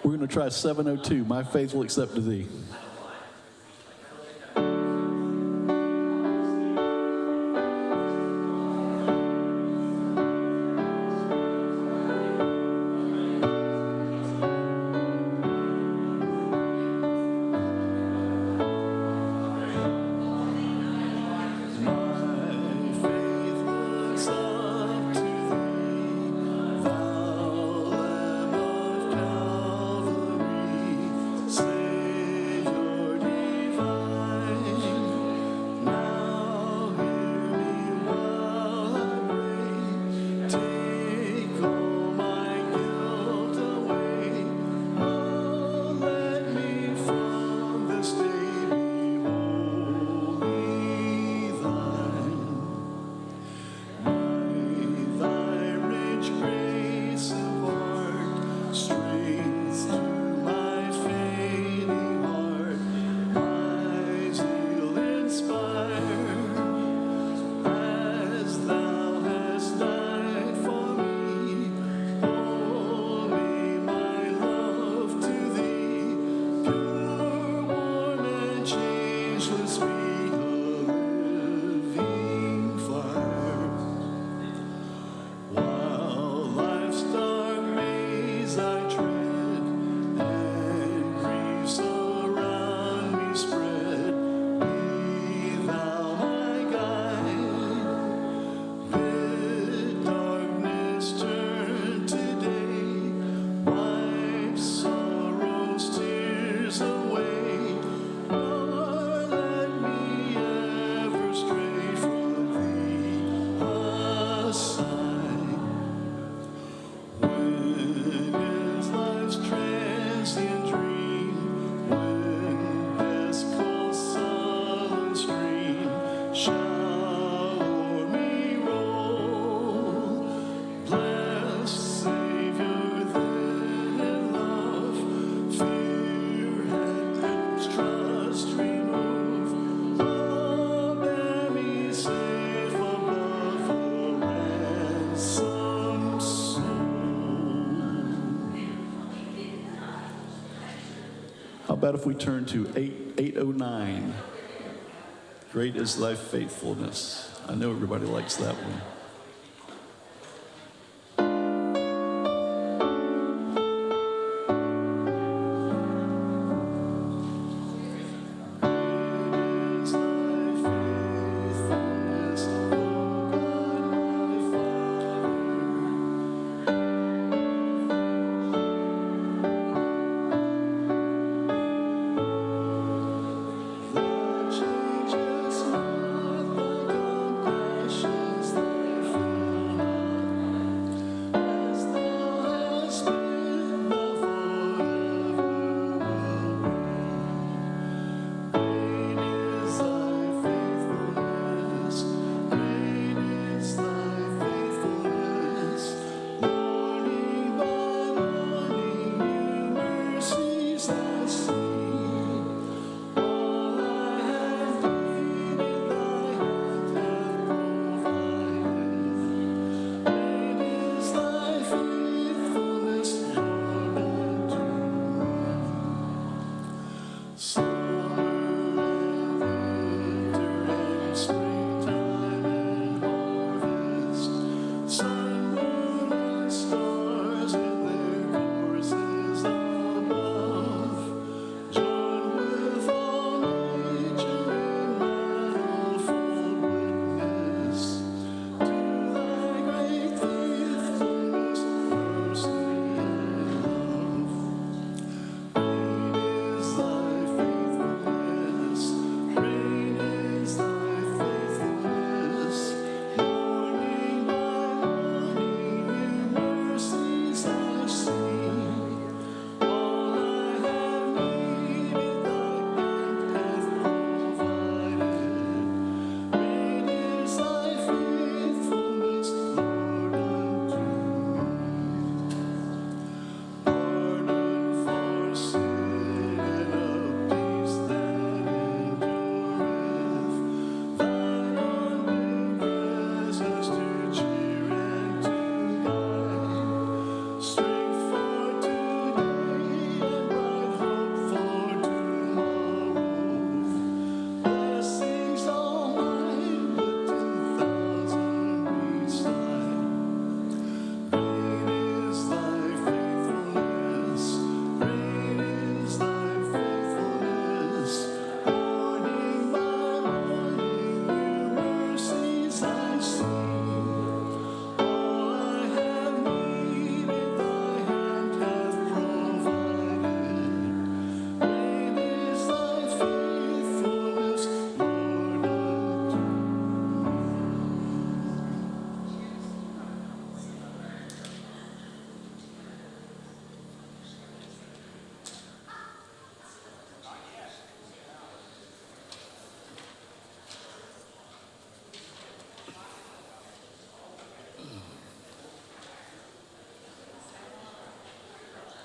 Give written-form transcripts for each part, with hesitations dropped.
We're going to try 702, My Faith Will Accept to Thee. How about if we turn to 809? Great is thy faithfulness. I know everybody likes that one. Changes not thy compassions.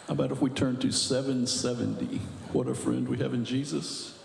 How about if we turn to 770? What a friend we have in Jesus.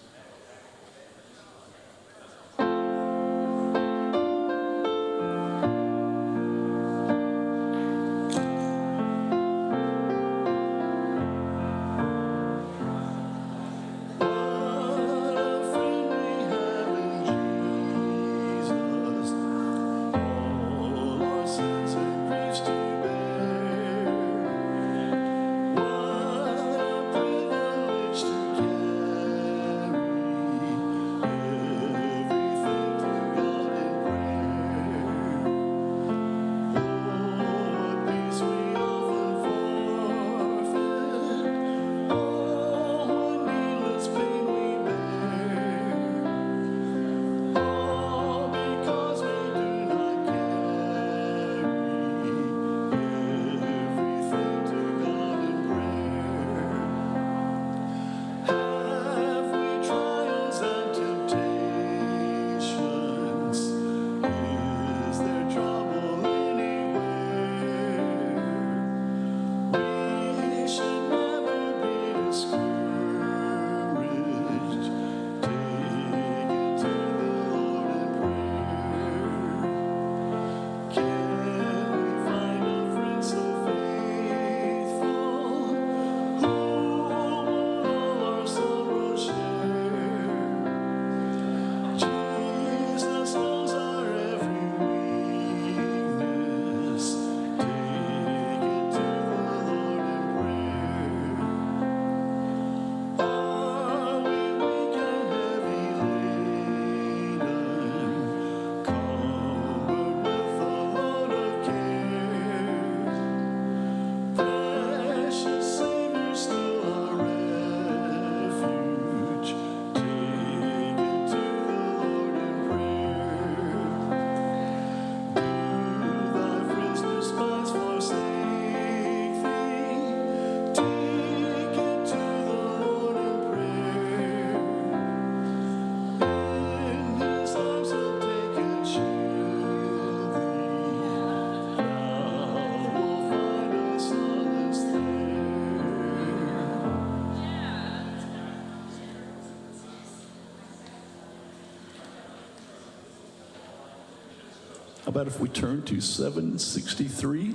How about if we turn to 763,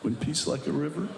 When Peace Like a River?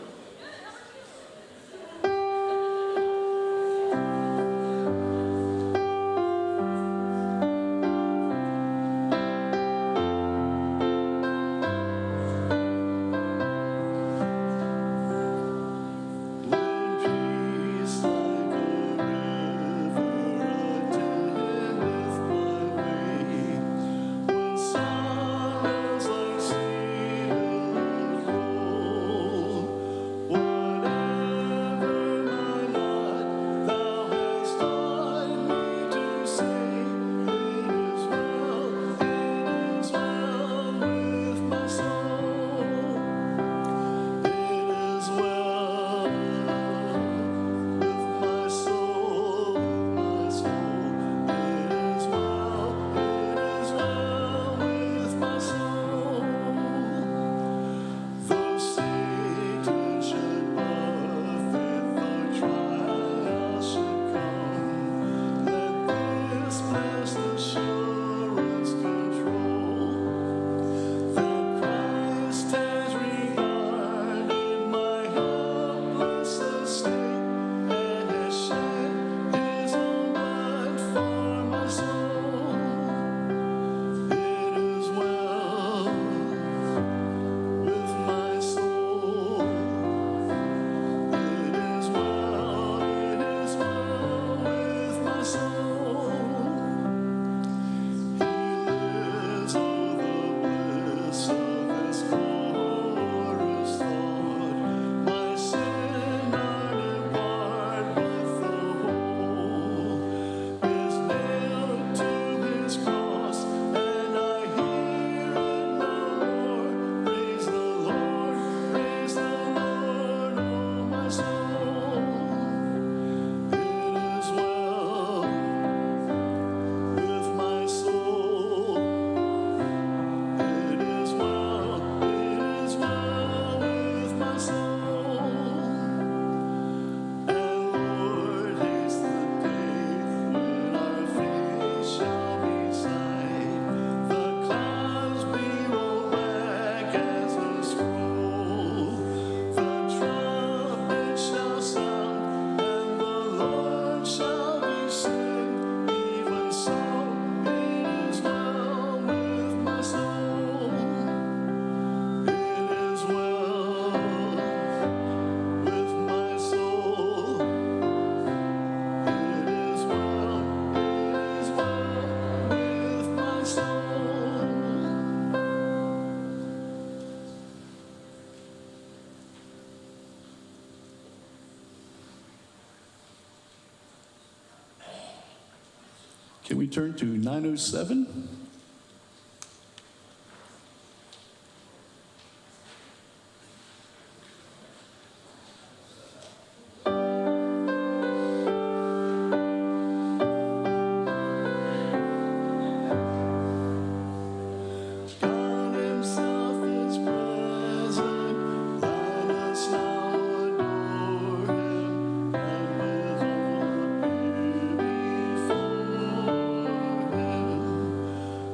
Can we turn to 907? God himself is present. Let us now adore him, and with all appear before him.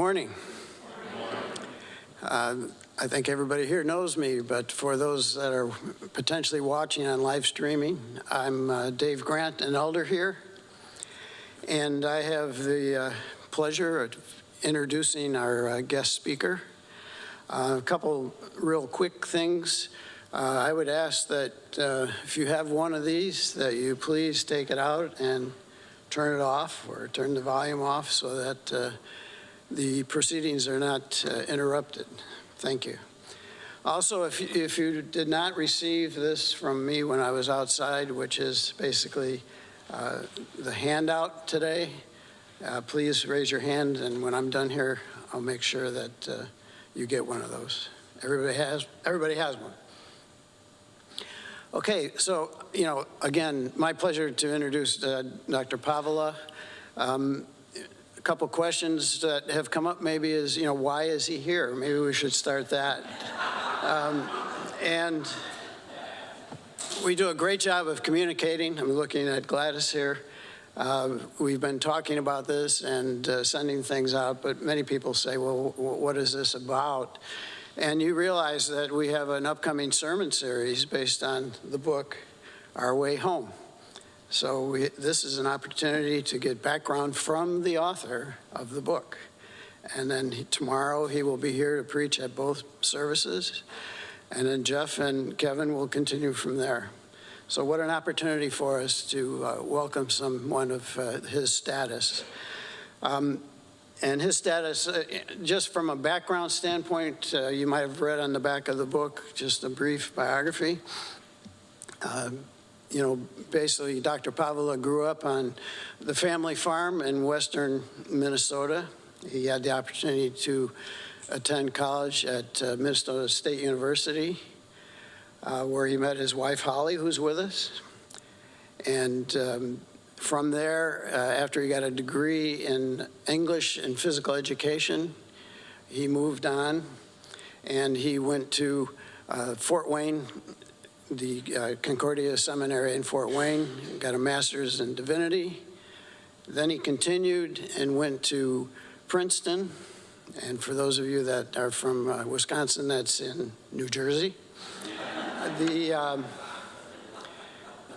morning. I think everybody here knows me, but for those that are potentially watching on live streaming, I'm Dave Grant, an elder here, and I have the pleasure of introducing our guest speaker. A couple real quick things. I would ask that if you have one of these, that you please take it out and turn it off or turn the volume off so that the proceedings are not interrupted. Thank you. Also, if you did not receive this from me when I was outside, which is basically the handout today, please raise your hand, and when I'm done here, I'll make sure that you get one of those. Everybody has one. Okay, so, again, my pleasure to introduce Dr. Pavela. A couple questions that have come up maybe is, why is he here? Maybe we should start that. And we do a great job of communicating. I'm looking at Gladys here. We've been talking about this and sending things out, but many people say, well, what is this about? And you realize that we have an upcoming sermon series based on the book, Our Way Home. So this is an opportunity to get background from the author of the book. And then tomorrow he will be here to preach at both services. And then Jeff and Kevin will continue from there. So what an opportunity for us to welcome someone of his status. And his status, just from a background standpoint, you might have read on the back of the book, just a brief biography. Basically, Dr. Pavela grew up on the family farm in western Minnesota. He had the opportunity to attend college at Minnesota State University, where he met his wife, Holly, who's with us. And from there, after he got a degree in English and physical education, he moved on, and he went to Fort Wayne, the Concordia Seminary in Fort Wayne, got a master's in divinity. Then he continued and went to Princeton. And for those of you that are from Wisconsin, that's in New Jersey.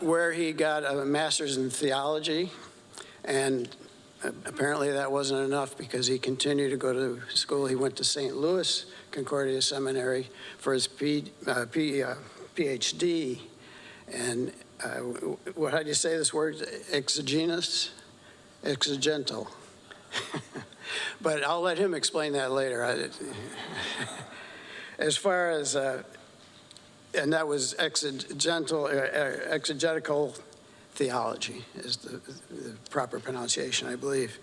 Where he got a master's in theology. And apparently that wasn't enough because he continued to go to school. He went to St. Louis Concordia Seminary for his PhD, and how do you say this word? Exegetal. But I'll let him explain that later. As far as, and that was exegetical theology is the proper pronunciation, I believe.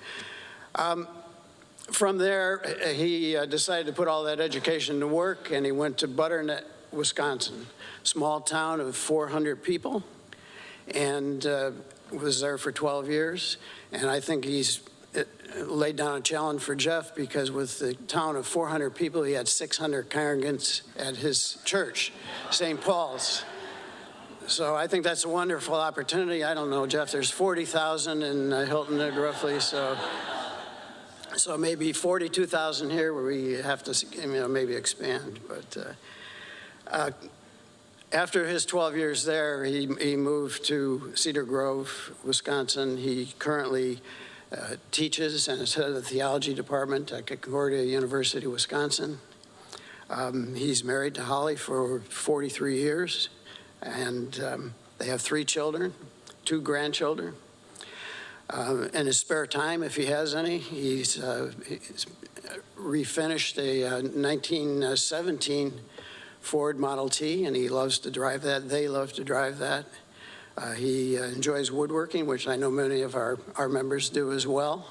From there, he decided to put all that education to work, and he went to Butternut, Wisconsin, small town of 400 people, and was there for 12 years. And I think he's laid down a challenge for Jeff because with the town of 400 people, he had 600 congregants at his church, St. Paul's. So I think that's a wonderful opportunity. I don't know, Jeff, there's 40,000 in Hilton roughly, so maybe 42,000 here where we have to maybe expand. But after his 12 years there, he moved to Cedar Grove, Wisconsin. He currently teaches and is head of the theology department at Concordia University, Wisconsin. He's married to Holly for 43 years, and they have 3 children, 2 grandchildren. In his spare time, if he has any, he's refinished a 1917 Ford Model T, and he loves to drive that. They love to drive that. He enjoys woodworking, which I know many of our members do as well.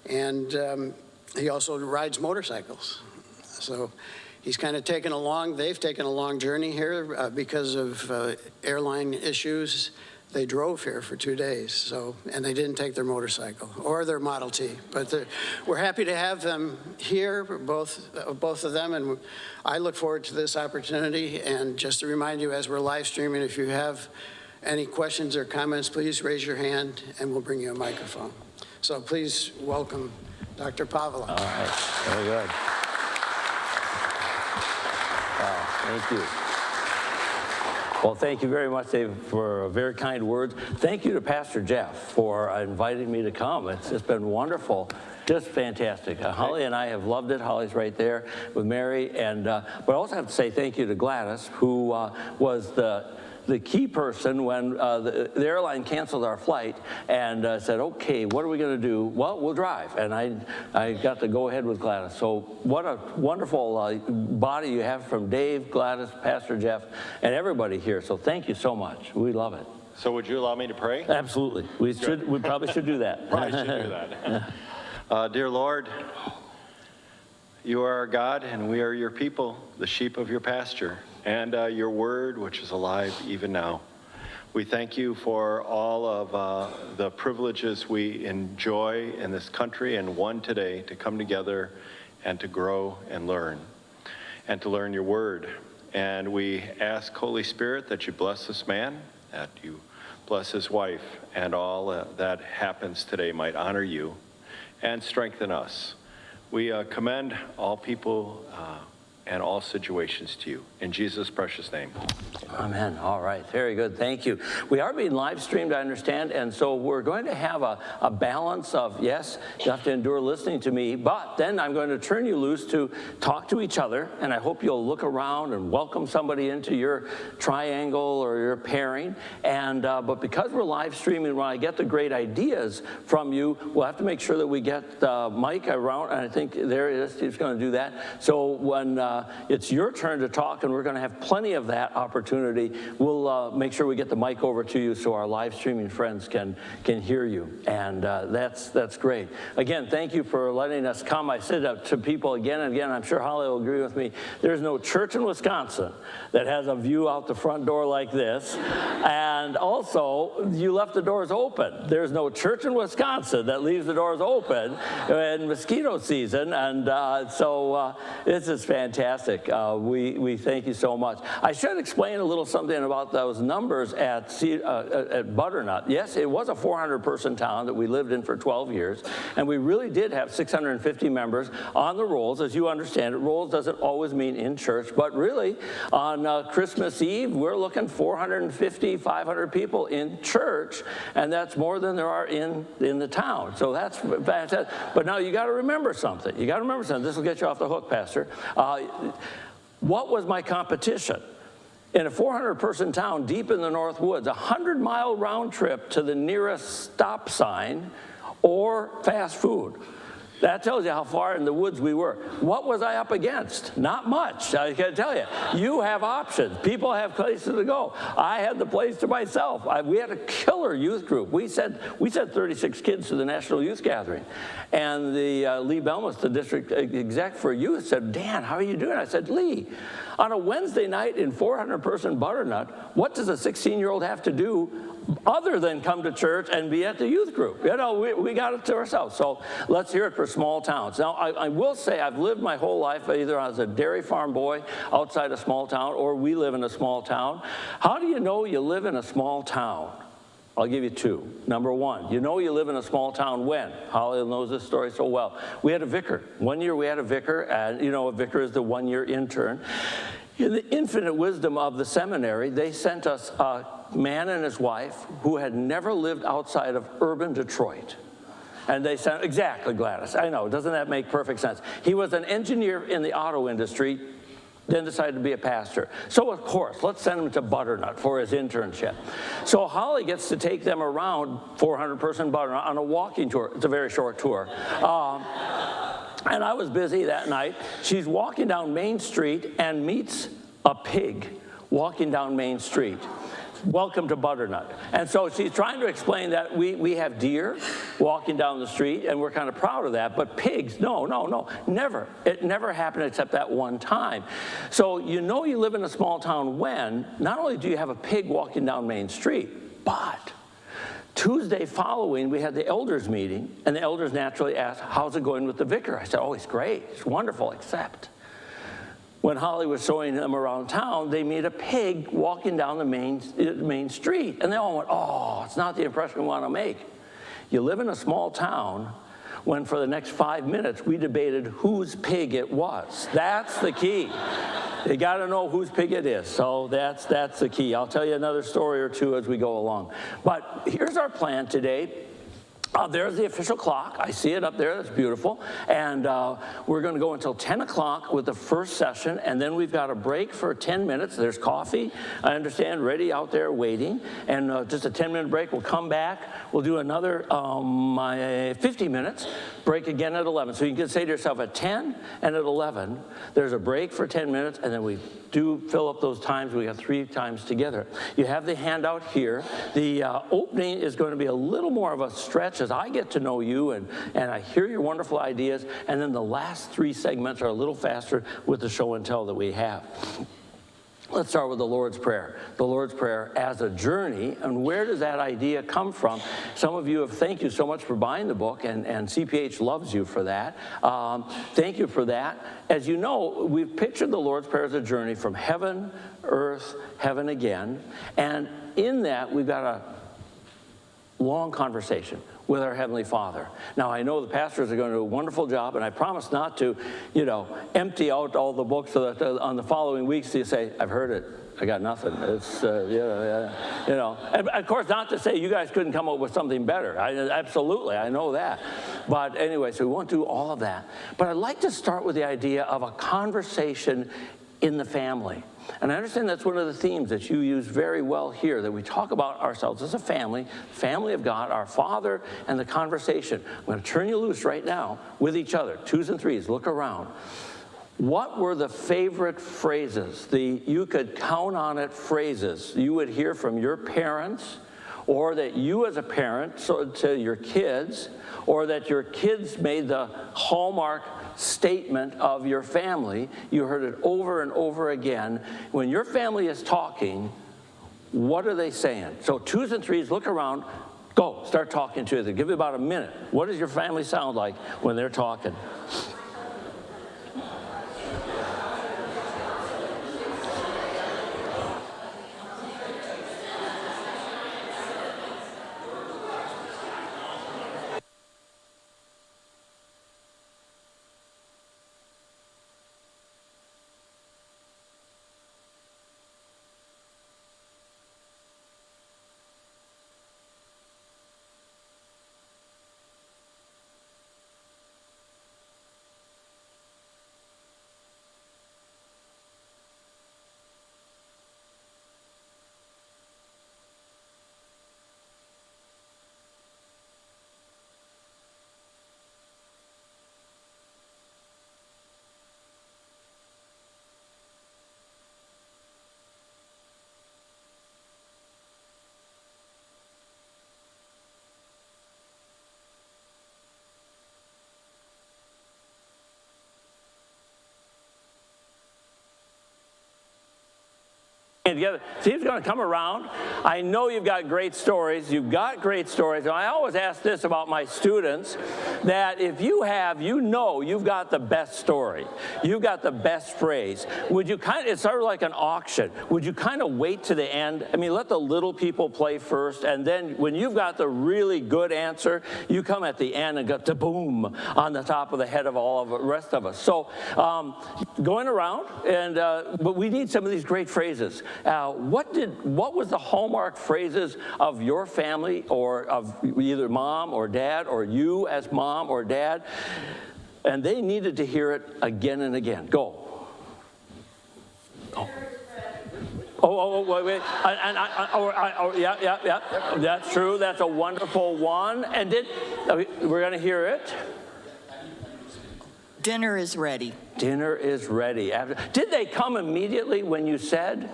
And he also rides motorcycles. So he's kind of taken a long, they've taken a long journey here because of airline issues. They drove here for 2 days, and they didn't take their motorcycle or their Model T. But we're happy to have them here, both of them, and I look forward to this opportunity. And just to remind you, as we're live streaming, if you have any questions or comments, please raise your hand, and we'll bring you a microphone. So please welcome Dr. Pavlov. All right, very good. Wow, thank you. Well, thank you very much, Dave, for very kind words. Thank you to Pastor Jeff for inviting me to come. It's just been wonderful. Just fantastic. Holly and I have loved it. Holly's right there with Mary. But I also have to say thank you to Gladys, who was the key person when the airline canceled our flight and said, okay, what are we going to do? Well, we'll drive. And I got to go ahead with Gladys. So what a wonderful body you have from Dave, Gladys, Pastor Jeff, and everybody here. So thank you so much. We love it. So would you allow me to pray? Absolutely. We probably should do that. Probably should do that. Dear Lord, you are our God, and we are your people, the sheep of your pasture, and your word, which is alive even now. We thank you for all of the privileges we enjoy in this country, and one today to come together and to grow and learn your word. And we ask, Holy Spirit, that you bless this man, that you bless his wife, and all that happens today might honor you and strengthen us. We commend all people and all situations to you. In Jesus' precious name. Amen. All right. Very good. Thank you. We are being live streamed, I understand, and so we're going to have a balance of, yes, you have to endure listening to me, but then I'm going to turn you loose to talk to each other, and I hope you'll look around and welcome somebody into your triangle or your pairing. But because we're live streaming, when I get the great ideas from you, we'll have to make sure that we get Mike around, and I think there he is. He's going to do that. So when it's your turn to talk, and we're going to have plenty of that opportunity, we'll make sure we get the mic over to you so our live streaming friends can hear you, and that's great. Again, thank you for letting us come. I said to people again and again, I'm sure Holly will agree with me, there's no church in Wisconsin that has a view out the front door like this, and also you left the doors open. There's no church in Wisconsin that leaves the doors open in mosquito season, and so this is fantastic. We thank you so much. I should explain a little something about those numbers at Butternut. Yes, it was a 400-person town that we lived in for 12 years, and we really did have 650 members on the rolls. As you understand it, rolls doesn't always mean in church, but really on Christmas Eve, we're looking 450, 500 people in church, and that's more than there are in the town. So that's fantastic. But now you got to remember something. You got to remember something. This will get you off the hook, Pastor. What was my competition? In a 400-person town deep in the North Woods, a 100-mile round trip to the nearest stop sign or fast food. That tells you how far in the woods we were. What was I up against? Not much, I can tell you. You have options. People have places to go. I had the place to myself. We had a killer youth group. We sent 36 kids to the National Youth Gathering. And the Lee Belmas, the district exec for youth, said, Dan, how are you doing? I said, Lee, on a Wednesday night in 400-person Butternut, what does a 16-year-old have to do other than come to church and be at the youth group? You know, we got it to ourselves. So let's hear it for small towns. Now, I will say I've lived my whole life either as a dairy farm boy outside a small town, or we live in a small town. How do you know you live in a small town? I'll give you two. Number one, you know you live in a small town when? Holly knows this story so well. We had a vicar. One year we had a vicar, and you know a vicar is the one-year intern. In the infinite wisdom of the seminary, they sent us a man and his wife who had never lived outside of urban Detroit. And they sent, exactly, Gladys, I know, doesn't that make perfect sense? He was an engineer in the auto industry, then decided to be a pastor. So of course, let's send him to Butternut for his internship. So Holly gets to take them around 400-person Butternut on a walking tour. It's a very short tour. And I was busy that night. She's walking down Main Street and meets a pig walking down Main Street. Welcome to Butternut. And so she's trying to explain that we have deer walking down the street, and we're kind of proud of that, but pigs, no, never. It never happened except that one time. So you know you live in a small town when not only do you have a pig walking down Main Street, but Tuesday following, we had the elders meeting, and the elders naturally asked, how's it going with the vicar? I said, oh, it's great. It's wonderful, except when Holly was showing them around town, they meet a pig walking down the main street. And they all went, oh, it's not the impression we want to make. You live in a small town when for the next 5 minutes we debated whose pig it was. That's the key. You got to know whose pig it is. So that's the key. I'll tell you another story or two as we go along. But here's our plan today. There's the official clock. I see it up there. That's beautiful. And we're going to go until 10 o'clock with the first session, and then we've got a break for 10 minutes. There's coffee, I understand, ready out there waiting. And just a 10-minute break. We'll come back. We'll do another 50 minutes, break again at 11. So you can say to yourself, at 10 and at 11, there's a break for 10 minutes, and then we do fill up those times. We got 3 times together. You have the handout here. The opening is going to be a little more of a stretch as I get to know you and I hear your wonderful ideas, and then the last 3 segments are a little faster with the show and tell that we have. Let's start with the Lord's Prayer. The Lord's Prayer as a journey, and where does that idea come from? Some of you have, thank you so much for buying the book, and CPH loves you for that. Thank you for that. As you know, we've pictured the Lord's Prayer as a journey from heaven, earth, heaven again, and in that we've got a long conversation with our Heavenly Father. Now, I know the pastors are going to do a wonderful job, and I promise not to, empty out all the books so that on the following weeks you say, I've heard it, I got nothing. It's, And of course, not to say you guys couldn't come up with something better. Absolutely, I know that. But anyway, so we won't do all of that. But I'd like to start with the idea of a conversation in the family. And I understand that's one of the themes that you use very well here, that we talk about ourselves as a family, family of God, our Father, and the conversation. I'm going to turn you loose right now with each other, 2s and 3s, look around. What were the favorite phrases, the you could count on it phrases you would hear from your parents, or that you as a parent to your kids, or that your kids made the hallmark statement of your family? You heard it over and over again. When your family is talking, what are they saying? So 2s and 3s, look around, go, start talking to them. Give it about a minute. What does your family sound like when they're talking? Together. Steve's going to come around. I know you've got great stories. You've got great stories. And I always ask this about my students, that if you have, you've got the best story. You've got the best phrase. Would you it's sort of like an auction. Would you kind of wait to the end? I mean, let the little people play first, and then when you've got the really good answer, you come at the end and go to boom on the top of the head of all of the rest of us. So going around, and but we need some of these great phrases. What was the hallmark phrases of your family, or of either mom or dad, or you as mom or dad? And they needed to hear it again and again. Go. Wait. Yeah. That's true. That's a wonderful one. And we're going to hear it. Dinner is ready. Dinner is ready. Did they come immediately when you said?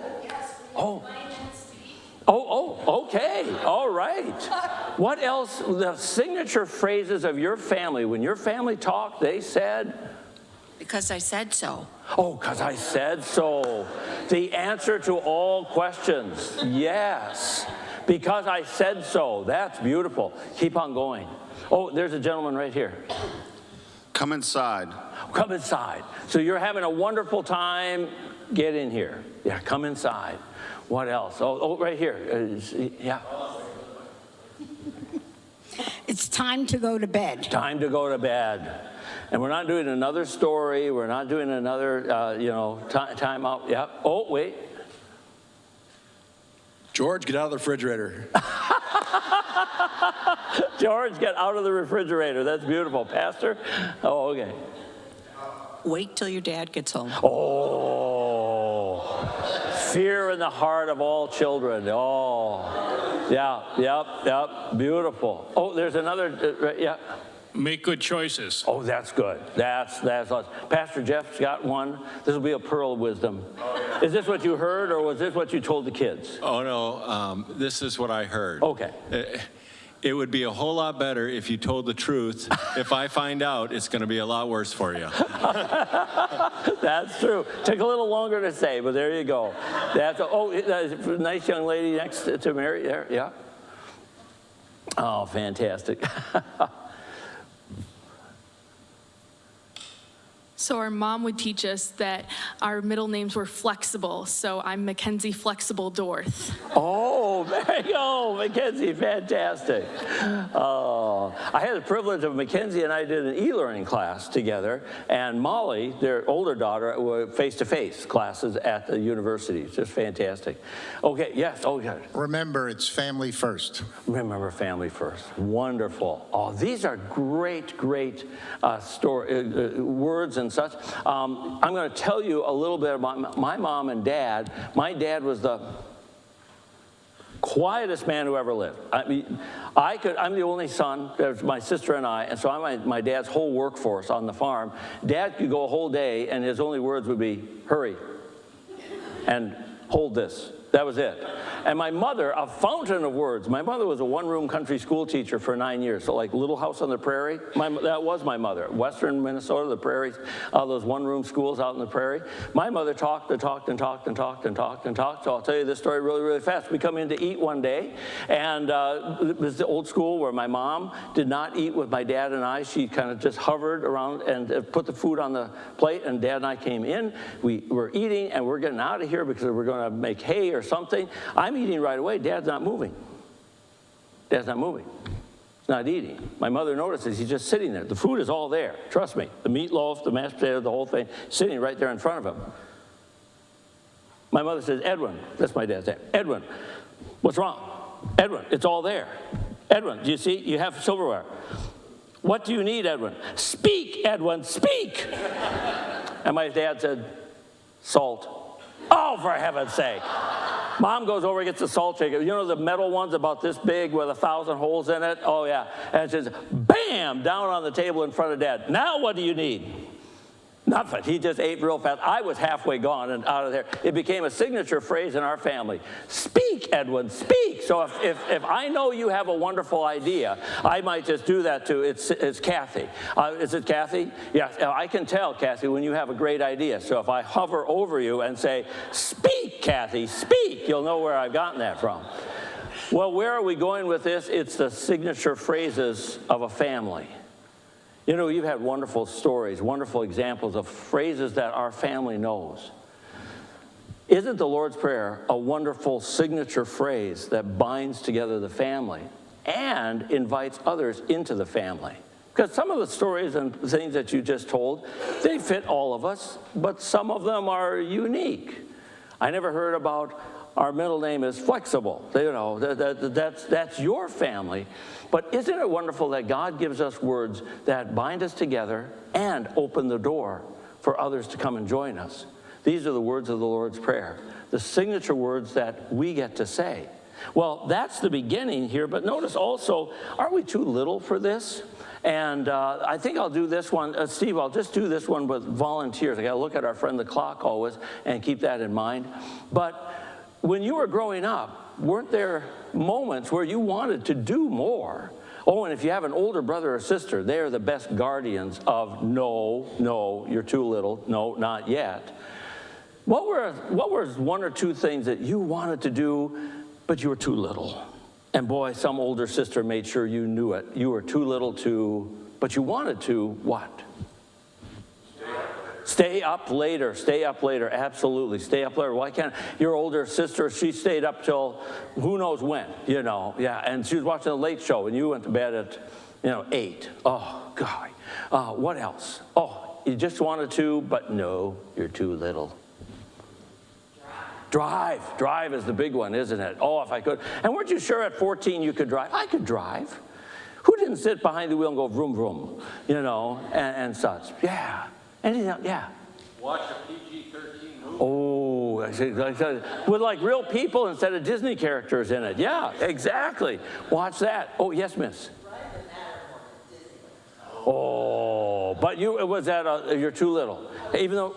Okay. All right. What else? The signature phrases of your family. When your family talked, they said? Because I said so. Oh, because I said so. The answer to all questions. Yes. Because I said so. That's beautiful. Keep on going. Oh, there's a gentleman right here. Come inside. Come inside. So you're having a wonderful time. Get in here. Yeah, come inside. What else? Oh, right here. Yeah. It's time to go to bed. Time to go to bed. And we're not doing another story. We're not doing another, time out. Yep. Oh, wait. George, get out of the refrigerator. George, get out of the refrigerator. That's beautiful. Pastor? Oh, okay. Wait till your dad gets home. Oh, fear in the heart of all children. Oh, yep, beautiful. Oh, there's another, yeah. Make good choices. Oh, that's good. That's awesome. Pastor Jeff's got one. This will be a pearl of wisdom. Oh, yeah. Is this what you heard, or was this what you told the kids? Oh, no, this is what I heard. Okay. It would be a whole lot better if you told the truth. If I find out, it's going to be a lot worse for you. That's true. Took a little longer to say, but there you go. That's a nice young lady next to Mary there. Yeah. Oh, fantastic. So our mom would teach us that our middle names were flexible. So I'm Mackenzie Flexible Dorth. Oh, there you go, Mackenzie, fantastic. Oh, I had the privilege of Mackenzie and I did an e-learning class together, and Molly, their older daughter, were face-to-face classes at the university. It's just fantastic. Okay, yes, oh, yeah. Remember, it's family first. Remember family first. Wonderful. Oh, these are great words and such. I'm going to tell you a little bit about my mom and dad. My dad was the quietest man who ever lived. I mean, I'm the only son. There's my sister and I, and so I'm my dad's whole workforce on the farm. Dad could go a whole day, and his only words would be, hurry, and hold this. That was it. And my mother, a fountain of words. My mother was a one-room country school teacher for 9 years. So like Little House on the Prairie, that was my mother. Western Minnesota, the prairies, those one-room schools out in the prairie. My mother talked and talked and talked and talked and talked and talked. So I'll tell you this story really, really fast. We come in to eat one day, and it was the old school where my mom did not eat with my dad and I. She kind of just hovered around and put the food on the plate, and Dad and I came in. We were eating, and we're getting out of here because we're going to make hay or something. I'm eating right away. Dad's not moving. Dad's not moving. He's not eating. My mother notices he's just sitting there. The food is all there. Trust me. The meatloaf, the mashed potato, the whole thing, sitting right there in front of him. My mother says, Edwin, that's my dad's name. Edwin, what's wrong? Edwin, it's all there. Edwin, do you see? You have silverware. What do you need, Edwin? Speak, Edwin, speak. And my dad said, salt. Oh, for heaven's sake. Mom goes over and gets the salt shaker. You know the metal ones about this big with 1,000 holes in it? Oh, yeah. And it says, bam, down on the table in front of Dad. Now what do you need? Nothing. He just ate real fast. I was halfway gone and out of there. It became a signature phrase in our family. Speak, Edwin, speak. So if I know you have a wonderful idea, I might just do that too. It's Kathy. Is it Kathy? Yes. I can tell, Kathy, when you have a great idea. So if I hover over you and say, speak, Kathy, speak, you'll know where I've gotten that from. Well, where are we going with this? It's the signature phrases of a family. You know, you've had wonderful stories, wonderful examples of phrases that our family knows. Isn't the Lord's Prayer a wonderful signature phrase that binds together the family and invites others into the family? Because some of the stories and things that you just told, they fit all of us, but some of them are unique. I never heard about our middle name is Flexible. You know, that's your family. But isn't it wonderful that God gives us words that bind us together and open the door for others to come and join us? These are the words of the Lord's Prayer, the signature words that we get to say. Well, that's the beginning here, but notice also, aren't we too little for this? And I think I'll do this one. Steve, I'll just do this one with volunteers. I got to look at our friend the clock always and keep that in mind. But when you were growing up, weren't there moments where you wanted to do more? Oh, and if you have an older brother or sister, they are the best guardians of no, you're too little, no, not yet. What were one or two things that you wanted to do, but you were too little? And boy, some older sister made sure you knew it. You were too little to, but you wanted to what? Stay up later, absolutely, stay up later. Why can't your older sister, she stayed up till who knows when, you know, yeah, and she was watching the Late Show, and you went to bed at, 8. Oh, God. What else? Oh, you just wanted to, but no, you're too little. Drive is the big one, isn't it? Oh, if I could. And weren't you sure at 14 you could drive? I could drive. Who didn't sit behind the wheel and go vroom, vroom, and such? Yeah. Anything else? Yeah. Watch a PG-13 movie. Oh, with like real people instead of Disney characters in it. Yeah, exactly. Watch that. Oh, yes, miss. Oh, but you're too little. Even though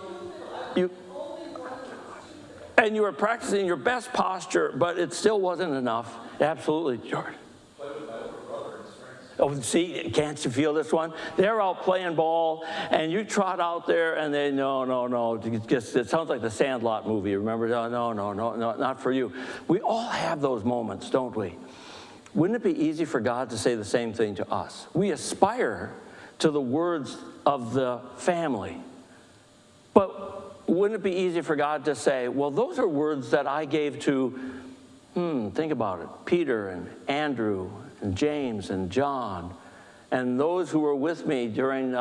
and you were practicing your best posture, but it still wasn't enough. Absolutely, George. Oh, see, can't you feel this one? They're out playing ball, and you trot out there, and they, no. It sounds like the Sandlot movie, remember? No, not for you. We all have those moments, don't we? Wouldn't it be easy for God to say the same thing to us? We aspire to the words of the family. But wouldn't it be easy for God to say, well, those are words that I gave to, think about it, Peter and Andrew and James and John, and those who were with me during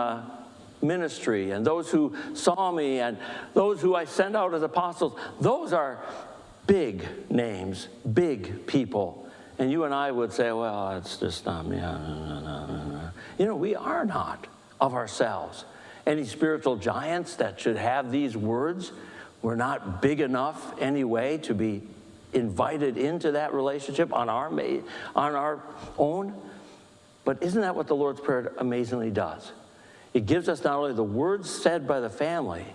ministry, and those who saw me, and those who I sent out as apostles. Those are big names, big people. And you and I would say, well, it's just not me. We are not of ourselves. Any spiritual giants that should have these words, we're not big enough anyway to be invited into that relationship on our own. But isn't that what the Lord's Prayer amazingly does? It gives us not only the words said by the family,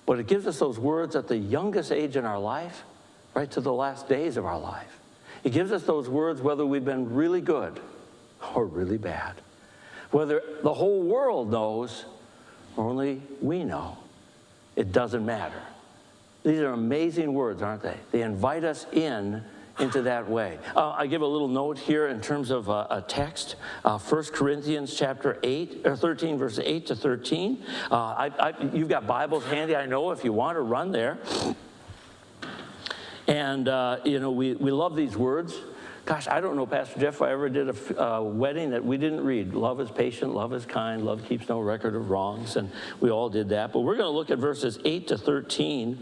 but it gives us those words at the youngest age in our life, right to the last days of our life. It gives us those words whether we've been really good or really bad, whether the whole world knows or only we know. It doesn't matter. These are amazing words, aren't they? They invite us into that way. I give a little note here in terms of a text, 1 Corinthians chapter 13, verses 8 to 13. You've got Bibles handy, I know, if you want to run there. And, we love these words. Gosh, I don't know, Pastor Jeff, if I ever did a wedding that we didn't read. Love is patient, love is kind, love keeps no record of wrongs, and we all did that. But we're going to look at verses 8 to 13.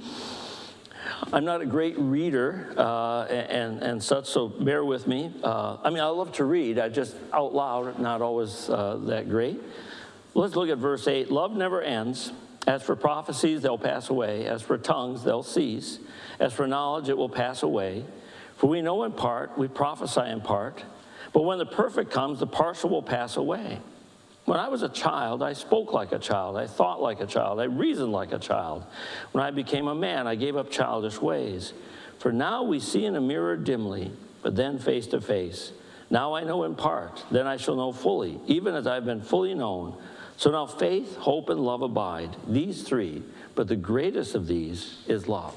I'm not a great reader and such, so bear with me. I love to read. I just out loud, not always that great. Let's look at verse 8. Love never ends. As for prophecies, they'll pass away. As for tongues, they'll cease. As for knowledge, it will pass away. For we know in part, we prophesy in part. But when the perfect comes, the partial will pass away. When I was a child, I spoke like a child. I thought like a child. I reasoned like a child. When I became a man, I gave up childish ways. For now we see in a mirror dimly, but then face to face. Now I know in part, then I shall know fully, even as I've been fully known. So now faith, hope, and love abide, these three, but the greatest of these is love.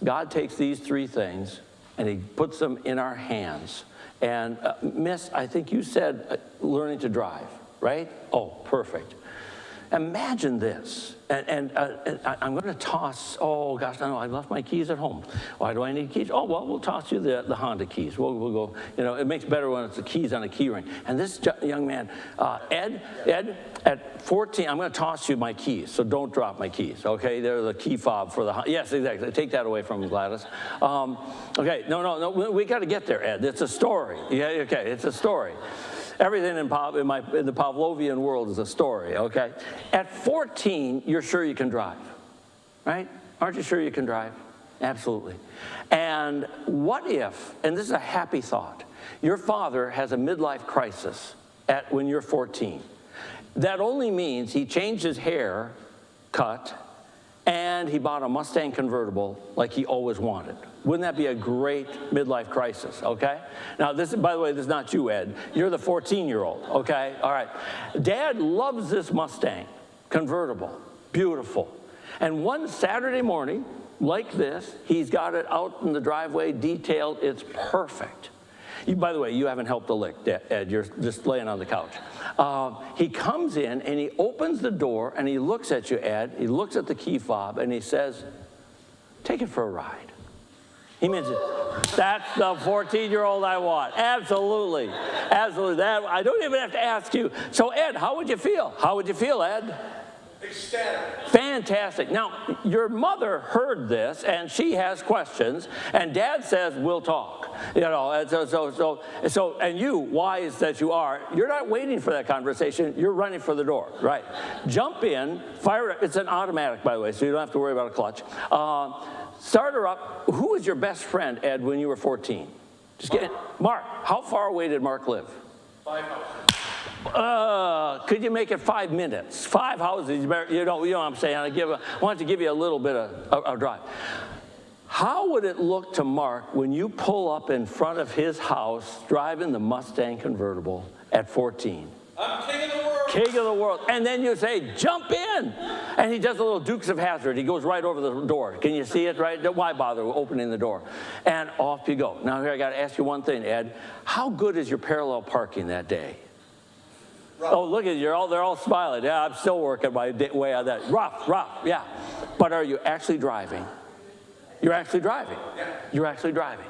God takes these three things and he puts them in our hands. And Miss, I think you said learning to drive, right? Oh, perfect. Imagine this, and I'm going to toss, oh gosh, no, I left my keys at home. Why do I need keys? Oh, well, we'll toss you the Honda keys. We'll go, it makes better when it's the keys on a key ring. And this young man, Ed, at 14, I'm going to toss you my keys, so don't drop my keys, okay? They're the key fob for the Honda. Yes, exactly. Take that away from Gladys. Okay, no, we got to get there, Ed. It's a story. Yeah, okay, it's a story. Everything in the Pavlovian world is a story, okay? At 14, you're sure you can drive, right? Aren't you sure you can drive? Absolutely. And what if, and this is a happy thought, your father has a midlife crisis when you're 14. That only means he changed his hair cut and he bought a Mustang convertible like he always wanted. Wouldn't that be a great midlife crisis, okay? Now, this, by the way, this is not you, Ed. You're the 14-year-old, okay? All right. Dad loves this Mustang convertible. Beautiful. And one Saturday morning, like this, he's got it out in the driveway, detailed. It's perfect. By the way, you haven't helped a lick, Ed. You're just laying on the couch. He comes in and he opens the door and he looks at you, Ed. He looks at the key fob and he says, take it for a ride. He means it. That's the 14-year-old I want. Absolutely. Absolutely. That, I don't even have to ask you. So, Ed, how would you feel? How would you feel, Ed? Ecstatic. Fantastic. Now, your mother heard this, and she has questions, and Dad says, we'll talk. You know, and so, and you, wise that you are, you're not waiting for that conversation. You're running for the door, right? Jump in, fire it. It's an automatic, by the way, so you don't have to worry about a clutch. Start her up. Who was your best friend, Ed, when you were 14? Just get Mark. How far away did Mark live? 5 houses. Could you make it 5 minutes? 5 houses, you know what I'm saying? I want to give you a little bit of a drive. How would it look to Mark when you pull up in front of his house driving the Mustang convertible at 14? I'm king of the world. King of the world. And then you say, jump in. And he does a little Dukes of Hazzard. He goes right over the door. Can you see it, right? Why bother opening the door? And off you go. Now, here I got to ask you one thing, Ed. How good is your parallel parking that day? Rough. Oh, look at you. They're all smiling. Yeah, I'm still working my way on that. Rough, yeah. But are you actually driving? You're actually driving. Yeah. You're actually driving.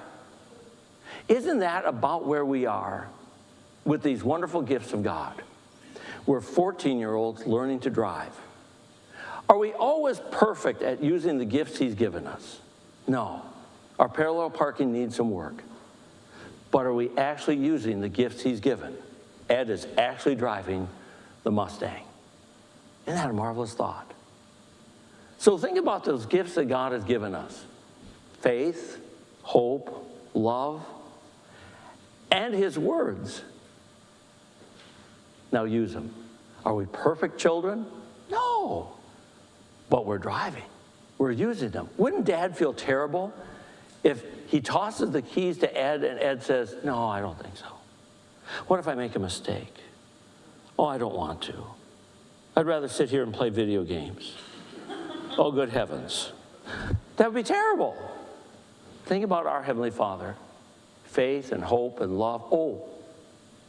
Isn't that about where we are with these wonderful gifts of God? We're 14-year-olds learning to drive. Are we always perfect at using the gifts he's given us? No. Our parallel parking needs some work. But are we actually using the gifts he's given? Ed is actually driving the Mustang. Isn't that a marvelous thought? So think about those gifts that God has given us. Faith, hope, love, and his words. Now use them. Are we perfect children? No. But we're driving. We're using them. Wouldn't Dad feel terrible if he tosses the keys to Ed and Ed says, no, I don't think so? What if I make a mistake? Oh, I don't want to. I'd rather sit here and play video games. Oh, good heavens. That would be terrible. Think about our Heavenly Father. Faith and hope and love. Oh,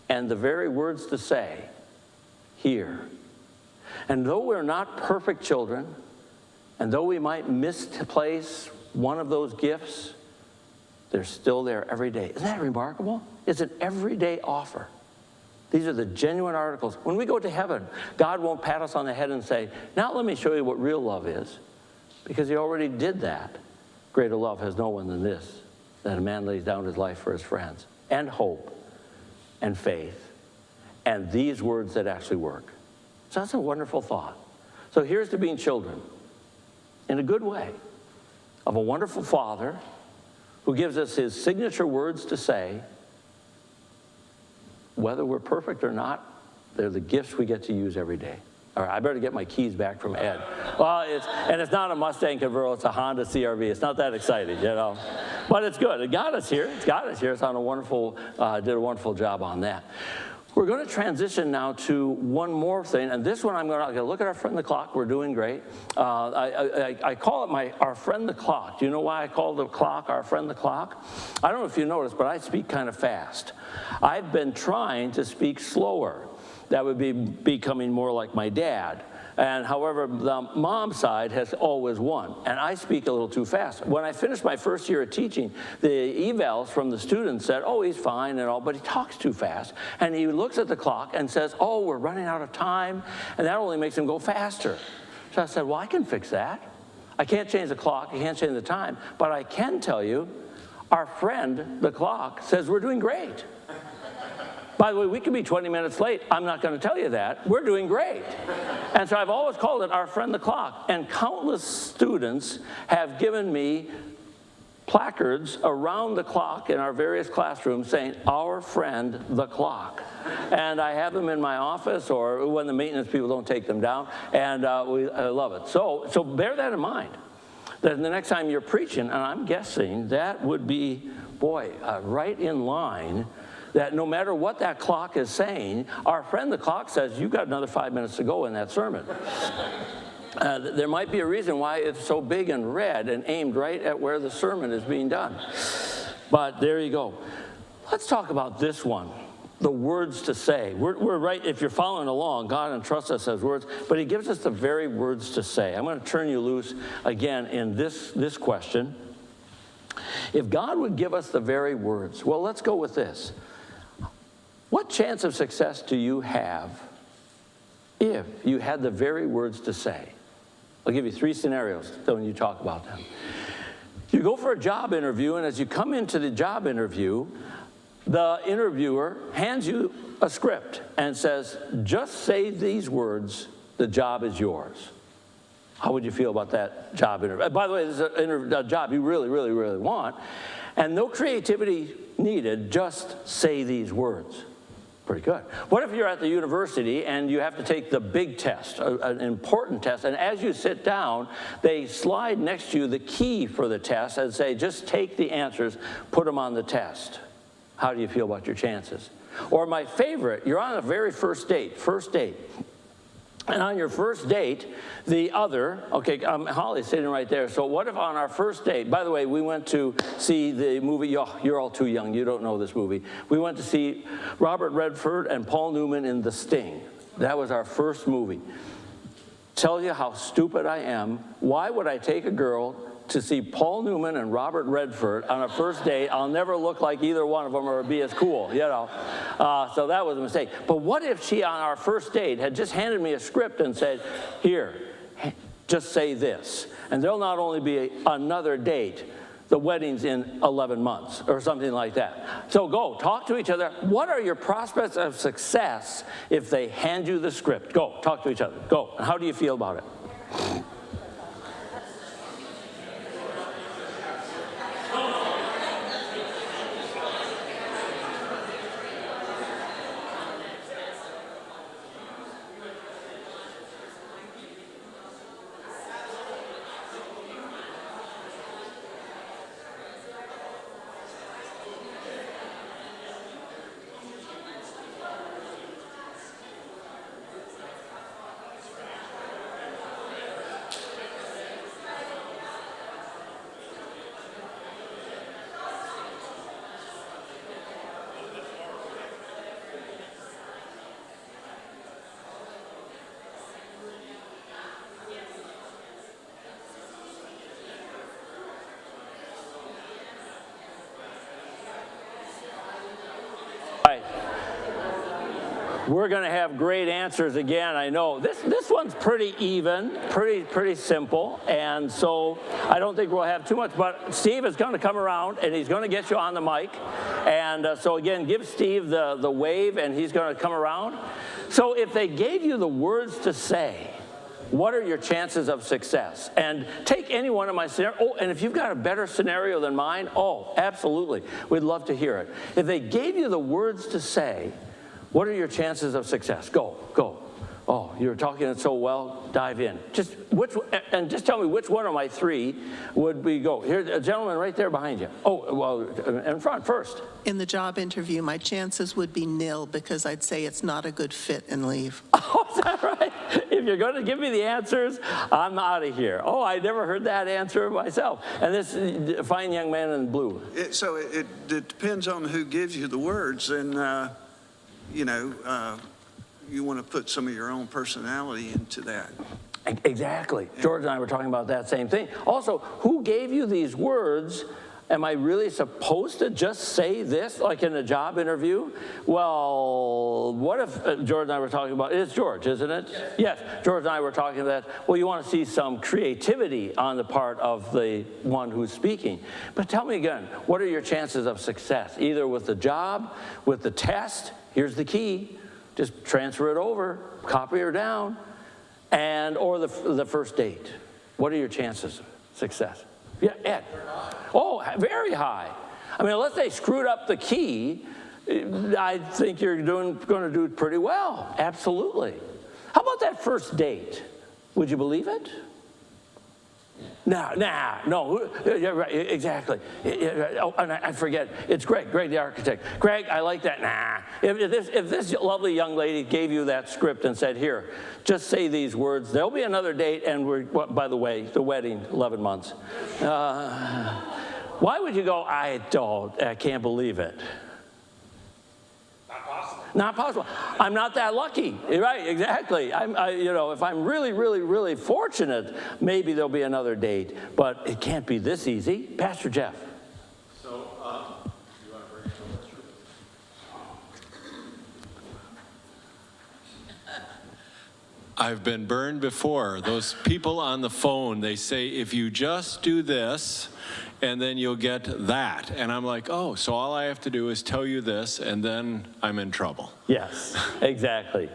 and the very words to say, here. And though we're not perfect children, and though we might misplace one of those gifts, they're still there every day. Isn't that remarkable? It's an everyday offer. These are the genuine articles. When we go to heaven, God won't pat us on the head and say, now let me show you what real love is, because he already did that. Greater love has no one than this, that a man lays down his life for his friends. And hope, and faith, and these words that actually work. So that's a wonderful thought. So here's to being children, in a good way, of a wonderful Father who gives us his signature words to say. Whether we're perfect or not, they're the gifts we get to use every day. All right, I better get my keys back from Ed. Well, it's not a Mustang convertible, it's a Honda CRV. It's not that exciting, you know. But it's good. It got us here. It's got us here. It's on a wonderful, did a wonderful job on that. We're going to transition now to one more thing, and this one I'm going to look at our friend the clock. We're doing great. I call it our friend the clock. Do you know why I call the clock our friend the clock? I don't know if you noticed, but I speak kind of fast. I've been trying to speak slower. That would be becoming more like my dad. And however, the mom side has always won. And I speak a little too fast. When I finished my first year of teaching, the evals from the students said, oh, he's fine and all, but he talks too fast. And he looks at the clock and says, oh, we're running out of time. And that only makes him go faster. So I said, well, I can fix that. I can't change the clock, I can't change the time, but I can tell you, our friend, the clock, says we're doing great. By the way, we could be 20 minutes late. I'm not going to tell you that. We're doing great. And so I've always called it our friend the clock. And countless students have given me placards around the clock in our various classrooms saying, our friend the clock. And I have them in my office or when the maintenance people don't take them down. And I love it. So bear that in mind. That the next time you're preaching, and I'm guessing that would be, boy, right in line, that no matter what that clock is saying, our friend the clock says, you've got another 5 minutes to go in that sermon. There might be a reason why it's so big and red and aimed right at where the sermon is being done. But there you go. Let's talk about this one, the words to say. We're right, if you're following along, God entrusts us as words, but he gives us the very words to say. I'm going to turn you loose again in this question. If God would give us the very words, well, let's go with this. What chance of success do you have if you had the very words to say? I'll give you 3 scenarios when you talk about them. You go for a job interview, and as you come into the job interview, the interviewer hands you a script and says, just say these words, the job is yours. How would you feel about that job interview? By the way, this is a job you really, really, really want, and no creativity needed, just say these words. Pretty good. What if you're at the university and you have to take the big test, an important test, and as you sit down, they slide next to you the key for the test and say, just take the answers, put them on the test. How do you feel about your chances? Or my favorite, you're on the very first date. And on your first date, the other, okay, Holly's sitting right there. So what if on our first date, by the way, we went to see the movie, you're all too young, you don't know this movie. We went to see Robert Redford and Paul Newman in The Sting. That was our first movie. Tell you how stupid I am. Why would I take a girl to see Paul Newman and Robert Redford on a first date? I'll never look like either one of them or be as cool, you know. So that was a mistake. But what if she, on our first date, had just handed me a script and said, here, just say this. And there'll not only be another date, the wedding's in 11 months or something like that. So go, talk to each other. What are your prospects of success if they hand you the script? Go, talk to each other. Go. And how do you feel about it? We're going to have great answers again, I know. This one's pretty even, pretty simple, and so I don't think we'll have too much, but Steve is going to come around, and he's going to get you on the mic. And so again, give Steve the wave, and he's going to come around. So if they gave you the words to say, what are your chances of success? And take any one of my scenarios. Oh, and if you've got a better scenario than mine, oh, absolutely. We'd love to hear it. If they gave you the words to say, what are your chances of success? Go. Oh, you're talking it so well, dive in. Just tell me which one of my 3 would we go. Here's a gentleman right there behind you. Oh, well, in front first. In the job interview, my chances would be nil because I'd say it's not a good fit and leave. Oh, is that right? If you're going to give me the answers, I'm out of here. Oh, I never heard that answer myself. And this fine young man in blue. It depends on who gives you the words, and you want to put some of your own personality into that. Exactly. George and I were talking about that same thing. Also, who gave you these words? Am I really supposed to just say this, like in a job interview? Well, what if George and I were talking about, it's George, isn't it? Yes. George and I were talking about, well, you want to see some creativity on the part of the one who's speaking. But tell me again, what are your chances of success? Either with the job, with the test, here's the key, just transfer it over, copy her down, or the first date. What are your chances of success? Yeah, Ed. Oh, very high. I mean, unless they screwed up the key, I think you're going to do pretty well. Absolutely. How about that first date? Would you believe it? No. Yeah, right, exactly. Oh, and I forget. It's Greg the architect. Greg, I like that. Nah. If this lovely young lady gave you that script and said, here, just say these words, there'll be another date, and by the way, the wedding, 11 months. Why would you go, I can't believe it? Not possible. I'm not that lucky. Right, exactly. If I'm really, really, really fortunate, maybe there'll be another date. But it can't be this easy. Pastor Jeff. So, you want to bring it I've been burned before. Those people on the phone, they say, if you just do this, and then you'll get that. And I'm like, oh, so all I have to do is tell you this, and then I'm in trouble. Yes, exactly.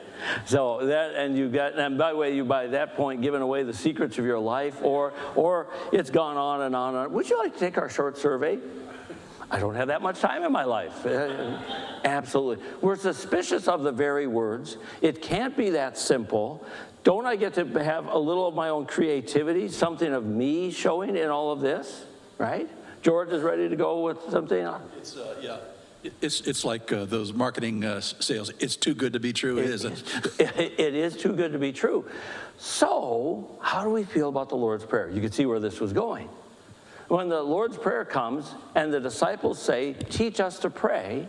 So that, and by the way, you by that point given away the secrets of your life, or it's gone on and on and on. Would you like to take our short survey? I don't have that much time in my life. Absolutely. We're suspicious of the very words. It can't be that simple. Don't I get to have a little of my own creativity, something of me showing in all of this, right? George is ready to go with something. It's like those marketing sales. It's too good to be true, isn't it? It is too good to be true. So how do we feel about the Lord's Prayer? You can see where this was going. When the Lord's Prayer comes and the disciples say, teach us to pray,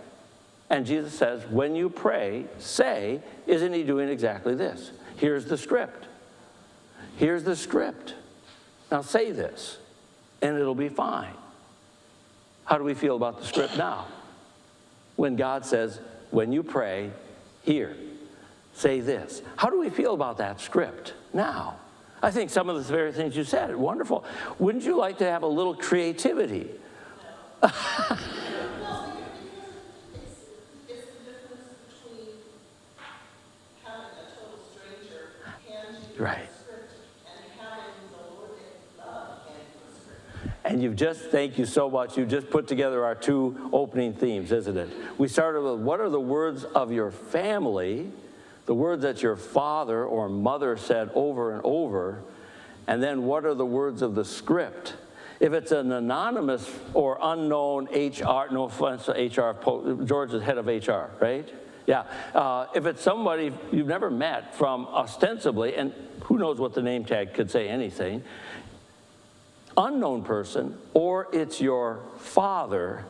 and Jesus says, when you pray, say, isn't he doing exactly this? Here's the script. Here's the script. Now say this, and it'll be fine. How do we feel about the script now? When God says, when you pray, here, say this. How do we feel about that script now? I think some of the very things you said are wonderful. Wouldn't you like to have a little creativity? Right. And thank you so much. You just put together our two opening themes, isn't it? We started with what are the words of your family, the words that your father or mother said over and over, and then what are the words of the script? If it's an anonymous or unknown HR, no offense to HR, George is head of HR, right? Yeah. If it's somebody you've never met from ostensibly, and who knows what the name tag could say anything, unknown person, or it's your father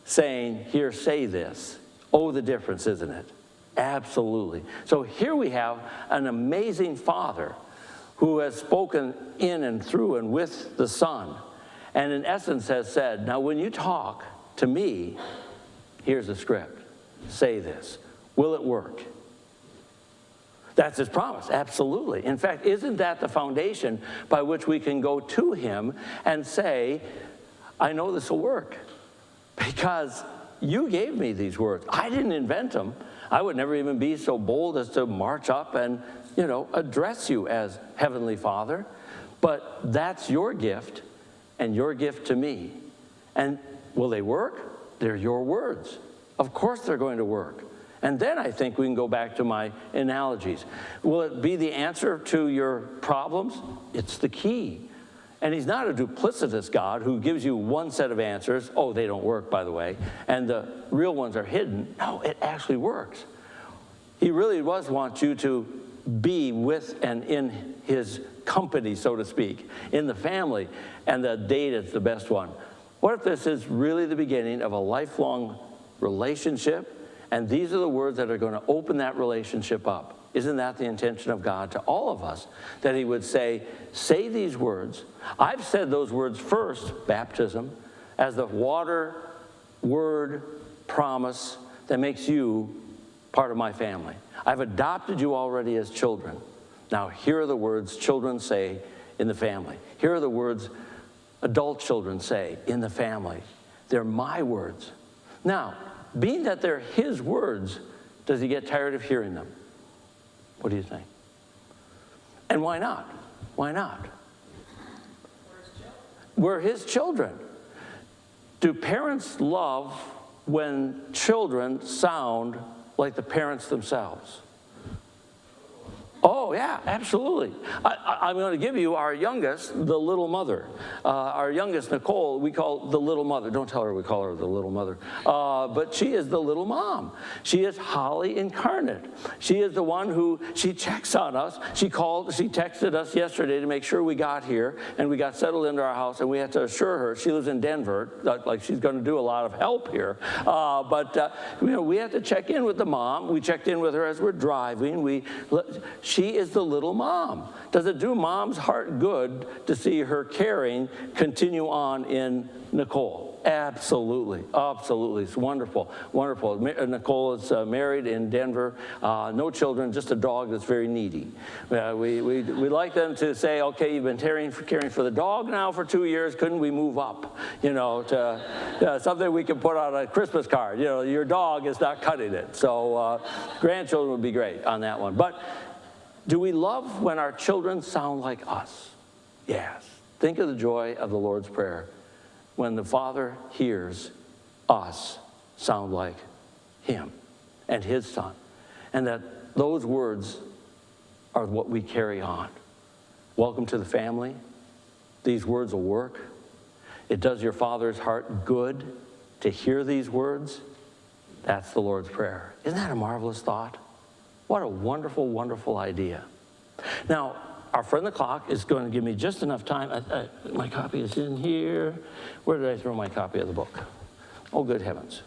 saying, here, say this. Oh, the difference, isn't it? Absolutely. So here we have an amazing Father who has spoken in and through and with the Son, and in essence has said, now when you talk to me, here's the script. Say this. Will it work? That's his promise, absolutely. In fact, isn't that the foundation by which we can go to him and say, I know this will work because you gave me these words. I didn't invent them. I would never even be so bold as to march up and, address you as Heavenly Father. But that's your gift and your gift to me. And will they work? They're your words. Of course they're going to work. And then I think we can go back to my analogies. Will it be the answer to your problems? It's the key. And he's not a duplicitous God who gives you one set of answers. Oh, they don't work, by the way. And the real ones are hidden. No, it actually works. He really does want you to be with and in his company, so to speak, in the family. And the date is the best one. What if this is really the beginning of a lifelong relationship? And these are the words that are going to open that relationship up. Isn't that the intention of God to all of us? That he would say these words. I've said those words first, baptism, as the water, word, promise that makes you part of my family. I've adopted you already as children. Now here are the words children say in the family. Here are the words adult children say in the family. They're my words. Now, being that they're his words, does he get tired of hearing them? What do you think? And why not? Why not? We're his children. Do parents love when children sound like the parents themselves? Oh, yeah, absolutely. I'm going to give you our youngest, the little mother. Our youngest, Nicole, we call the little mother. Don't tell her we call her the little mother. But she is the little mom. She is Holly incarnate. She is the one who, she checks on us. She texted us yesterday to make sure we got here and we got settled into our house, and we had to assure her, she lives in Denver, like she's going to do a lot of help here. We had to check in with the mom. We checked in with her as we're driving. She is the little mom. Does it do mom's heart good to see her caring continue on in Nicole? Absolutely, absolutely. It's wonderful, wonderful. Nicole is married in Denver, no children, just a dog that's very needy. We like them to say, okay, you've been caring for the dog now for 2 years, couldn't we move up, to something we can put on a Christmas card. Your dog is not cutting it. So grandchildren would be great on that one. But do we love when our children sound like us? Yes. Think of the joy of the Lord's Prayer when the Father hears us sound like Him and His Son, and that those words are what we carry on. Welcome to the family. These words will work. It does your Father's heart good to hear these words. That's the Lord's Prayer. Isn't that a marvelous thought? What a wonderful, wonderful idea. Now, our friend the clock is going to give me just enough time. My copy is in here. Where did I throw my copy of the book? Oh, good heavens.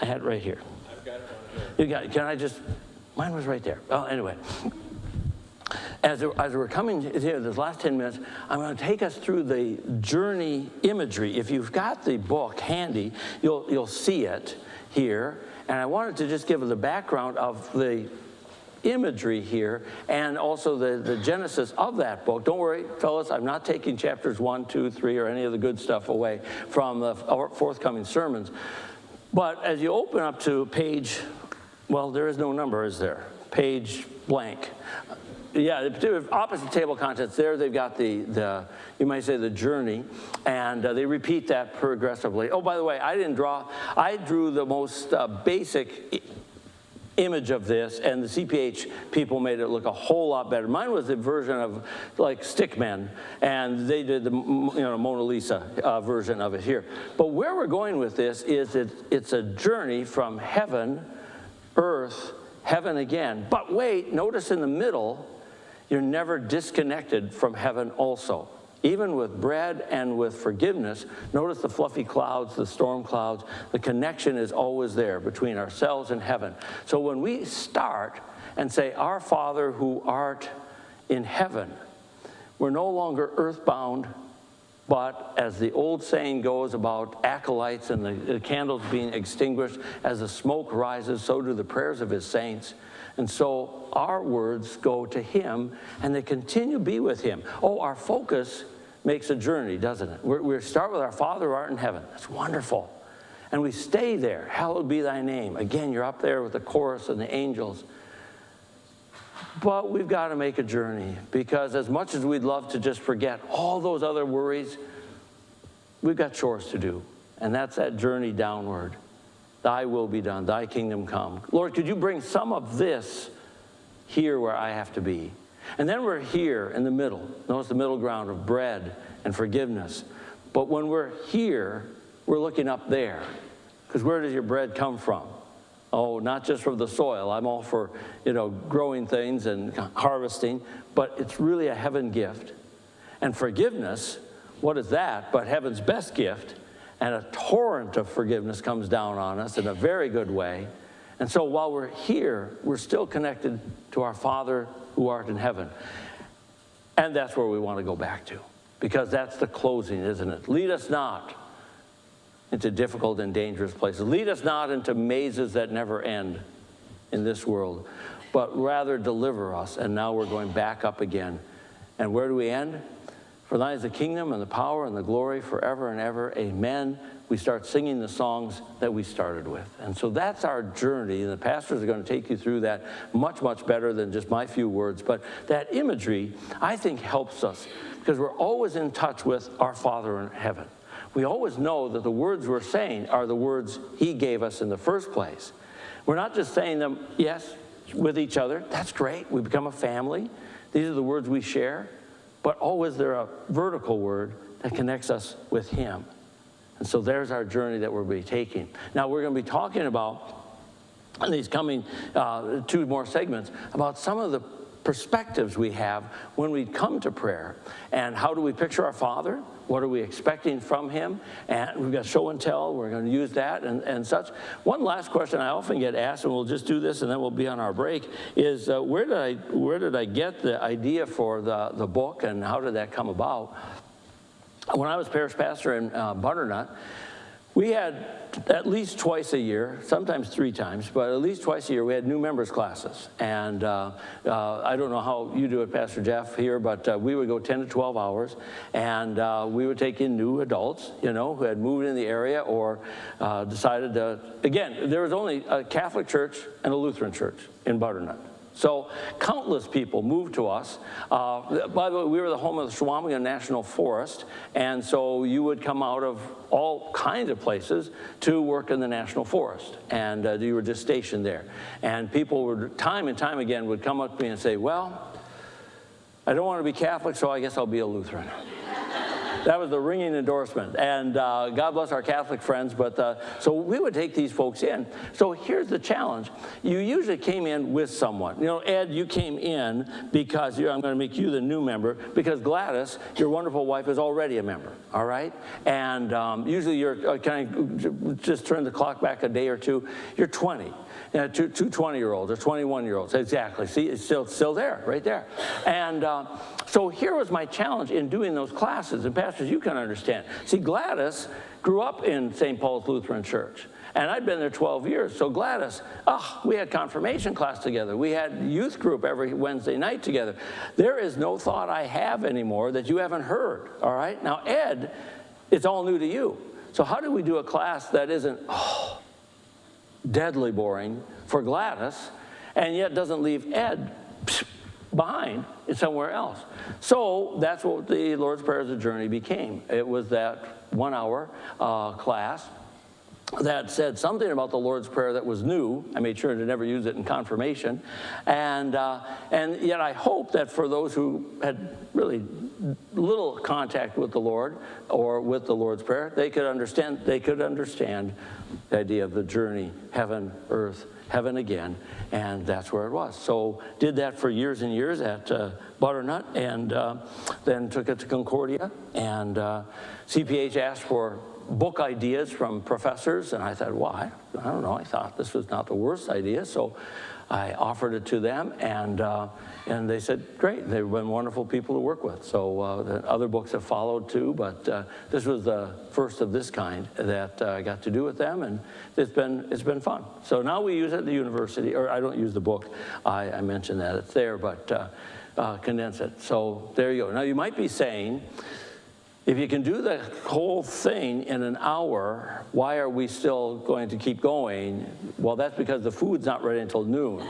I had it right here. I've got it on here. You got it. Can I just, mine was right there. Well, anyway. As we're coming here, this last 10 minutes, I'm going to take us through the journey imagery. If you've got the book handy, you'll see it here. And I wanted to just give the background of the imagery here and also the genesis of that book. Don't worry, fellas, I'm not taking chapters 1, 2, 3, or any of the good stuff away from the forthcoming sermons. But as you open up to page, well, there is no number, is there? Page blank. Yeah, the opposite table of contents there, they've got the you might say the journey, and they repeat that progressively. Oh, by the way, I drew the most basic image of this, and the CPH people made it look a whole lot better. Mine was a version of like Stickmen, and they did the Mona Lisa version of it here. But where we're going with this is it's a journey from heaven, earth, heaven again. But wait, notice in the middle, you're never disconnected from heaven also. Even with bread and with forgiveness, notice the fluffy clouds, the storm clouds, the connection is always there between ourselves and heaven. So when we start and say, Our Father who art in heaven, we're no longer earthbound, but as the old saying goes about acolytes and the candles being extinguished, as the smoke rises, so do the prayers of His saints. And so our words go to Him, and they continue to be with Him. Oh, our focus makes a journey, doesn't it? We start with our Father who art in heaven. That's wonderful. And we stay there. Hallowed be thy name. Again, you're up there with the chorus and the angels. But we've got to make a journey, because as much as we'd love to just forget all those other worries, we've got chores to do. And that's that journey downward. Thy will be done, thy kingdom come. Lord, could you bring some of this here where I have to be? And then we're here in the middle. Notice the middle ground of bread and forgiveness. But when we're here, we're looking up there. Because where does your bread come from? Oh, not just from the soil. I'm all for, growing things and harvesting. But it's really a heaven gift. And forgiveness, what is that but heaven's best gift? And a torrent of forgiveness comes down on us in a very good way. And so while we're here, we're still connected to our Father who art in heaven. And that's where we want to go back to, because that's the closing, isn't it? Lead us not into difficult and dangerous places. Lead us not into mazes that never end in this world, but rather deliver us. And now we're going back up again. And where do we end? For thine is the kingdom and the power and the glory forever and ever. Amen. We start singing the songs that we started with. And so that's our journey. And the pastors are going to take you through that much, much better than just my few words. But that imagery, I think, helps us, because we're always in touch with our Father in heaven. We always know that the words we're saying are the words He gave us in the first place. We're not just saying them, yes, with each other. That's great. We become a family. These are the words we share. But always there a vertical word that connects us with him. And so there's our journey that we'll be taking. Now we're going to be talking about, in these coming 2 more segments, about some of the perspectives we have when we come to prayer. And how do we picture our Father? What are we expecting from him? And we've got show and tell. We're going to use that and such. One last question I often get asked, and we'll just do this and then we'll be on our break, is where did I get the idea for the book, and how did that come about? When I was parish pastor in Butternut, we had at least twice a year, sometimes 3 times, but at least twice a year, we had new members classes. And I don't know how you do it, Pastor Jeff, here, but we would go 10 to 12 hours, and we would take in new adults, you know, who had moved in the area or decided to, again, there was only a Catholic church and a Lutheran church in Butternut. So countless people moved to us. By the way, we were the home of the Chequamegon National Forest, and so you would come out of all kinds of places to work in the National Forest, and you were just stationed there. And people would, time and time again, would come up to me and say, well, I don't want to be Catholic, so I guess I'll be a Lutheran. That was the ringing endorsement. And God bless our Catholic friends, but so we would take these folks in. So here's the challenge. You usually came in with someone. You know, Ed, you came in because I'm going to make you the new member, because Gladys, your wonderful wife, is already a member, all right? And usually you're, can I just turn the clock back a day or two? You're 20. Two 20-year-olds or 21-year-olds, exactly. See, it's still there, right there. And so here was my challenge in doing those classes, and pastors, you can understand. See, Gladys grew up in St. Paul's Lutheran Church, and I'd been there 12 years. So Gladys, we had confirmation class together. We had youth group every Wednesday night together. There is no thought I have anymore that you haven't heard, all right? Now, Ed, it's all new to you. So how do we do a class that isn't, deadly boring for Gladys, and yet doesn't leave Ed behind somewhere else? So that's what the Lord's Prayer as a Journey became. It was that 1-hour class that said something about the Lord's Prayer that was new. I made sure to never use it in confirmation. And yet I hope that for those who had really little contact with the Lord or with the Lord's Prayer, they could understand the idea of the journey, heaven, earth, heaven again, and that's where it was. So did that for years and years at Butternut, and then took it to Concordia, and CPH asked for book ideas from professors, and I said, well, I don't know, I thought this was not the worst idea, so I offered it to them, and they said, great. They've been wonderful people to work with. So the other books have followed too, but this was the first of this kind that I got to do with them, and it's been fun. So now we use it at the university, or I don't use the book. I mentioned that it's there, but condense it. So there you go. Now you might be saying, if you can do the whole thing in an hour, why are we still going to keep going? Well, that's because the food's not ready until noon.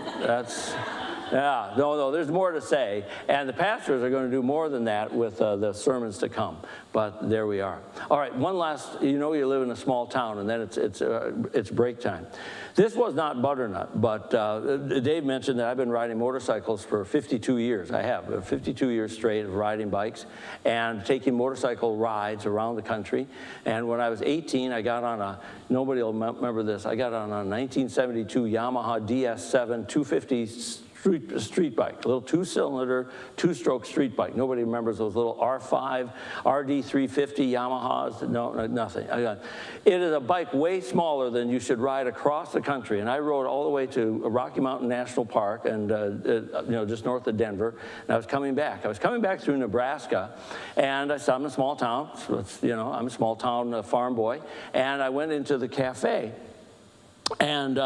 Yeah, no, there's more to say. And the pastors are going to do more than that with the sermons to come. But there we are. All right, one last, you live in a small town, and then it's break time. This was not Butternut, but Dave mentioned that I've been riding motorcycles for 52 years. I have, 52 years straight of riding bikes and taking motorcycle rides around the country. And when I was 18, I got on nobody will remember this, I got on a 1972 Yamaha DS7 250 street bike, a little 2-cylinder, 2-stroke street bike. Nobody remembers those little R5, RD350 Yamahas. No, nothing. It is a bike way smaller than you should ride across the country. And I rode all the way to Rocky Mountain National Park, and just north of Denver. And I was coming back. Through Nebraska, and I'm a small town. So I'm a small town farm boy, and I went into the cafe and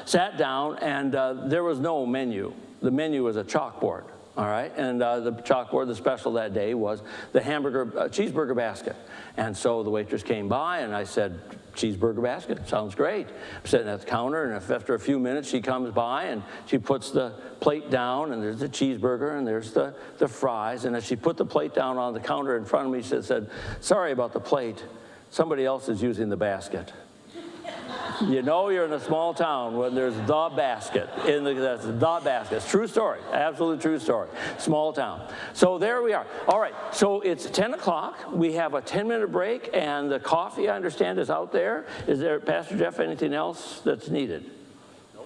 sat down, and there was no menu. The menu was a chalkboard, all right? And the chalkboard, the special that day was the cheeseburger basket. And so the waitress came by, and I said, cheeseburger basket, sounds great. I'm sitting at the counter, and after a few minutes, she comes by, and she puts the plate down, and there's the cheeseburger, and there's the fries. And as she put the plate down on the counter in front of me, she said, sorry about the plate. Somebody else is using the basket. You know you're in a small town when there's the basket. That's the basket. It's true story. Absolutely true story. Small town. So there we are. All right. So it's 10 o'clock. We have a 10-minute break, and the coffee, I understand, is out there. Is there, Pastor Jeff, anything else that's needed?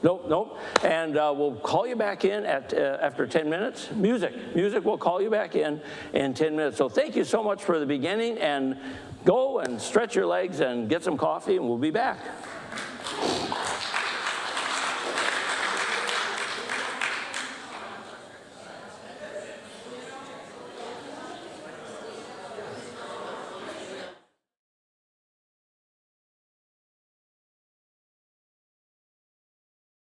Nope. And we'll call you back in after 10 minutes. Music will call you back in 10 minutes. So thank you so much for the beginning, and go and stretch your legs and get some coffee, and we'll be back.